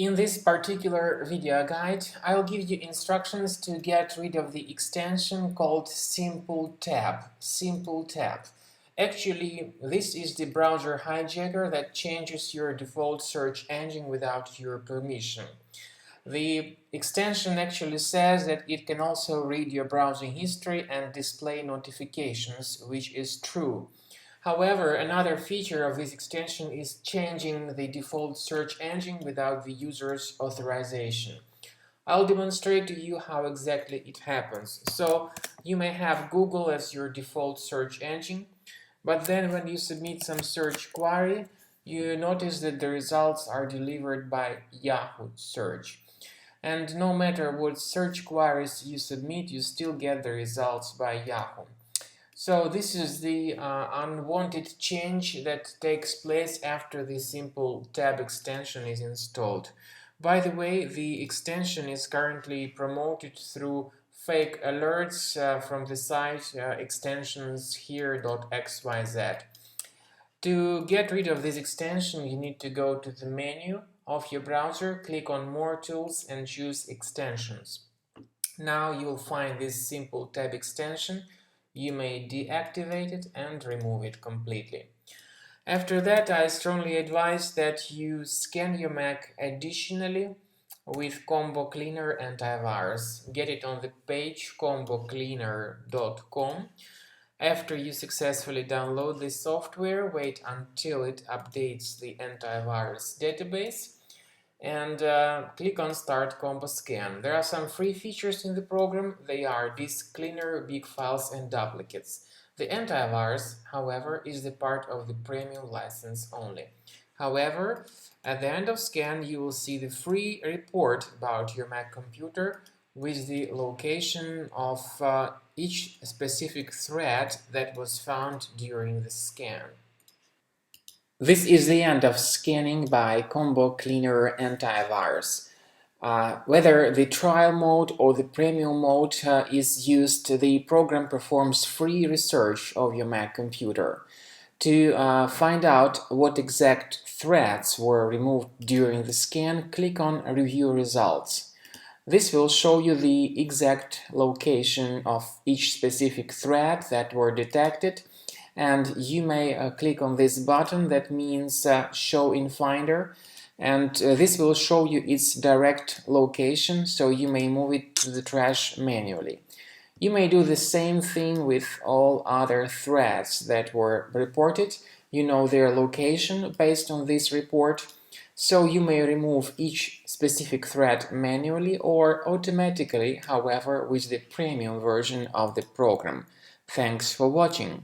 In this particular video guide, I'll give you instructions to get rid of the extension called Simple Tab. Simple Tab. Actually, this is the browser hijacker that changes your default search engine without your permission. The extension actually says that it can also read your browsing history and display notifications, which is true. However, another feature of this extension is changing the default search engine without the user's authorization. I'll demonstrate to you how exactly it happens. So, you may have Google as your default search engine, but then when you submit some search query, you notice that the results are delivered by Yahoo Search. And no matter what search queries you submit, you still get the results by Yahoo. So this is the unwanted change that takes place after the Simple Tab extension is installed. By the way, the extension is currently promoted through fake alerts from the site extensionshere.xyz. To get rid of this extension, you need to go to the menu of your browser, click on More Tools and choose Extensions. Now you'll find this Simple Tab extension. You may deactivate it and remove it completely. After that, I strongly advise that you scan your Mac additionally with Combo Cleaner Antivirus. Get it on the page combocleaner.com. After you successfully download this software, wait until it updates the antivirus database and click on Start Combo Scan. There are some free features in the program. They are Disk Cleaner, Big Files and Duplicates. The antivirus, however, is the part of the premium license only. However, at the end of scan, you will see the free report about your Mac computer with the location of each specific thread that was found during the scan. This is the end of scanning by Combo Cleaner Antivirus. Whether the trial mode or the premium mode is used, the program performs free research of your Mac computer. To find out what exact threads were removed during the scan, click on Review Results. This will show you the exact location of each specific thread that were detected, and you may click on this button that means Show in Finder, and this will show you its direct location, so you may move it to the trash manually. You may do the same thing with all other threads that were reported. You know their location based on this report, so you may remove each specific thread manually or automatically, however, with the premium version of the program. Thanks for watching.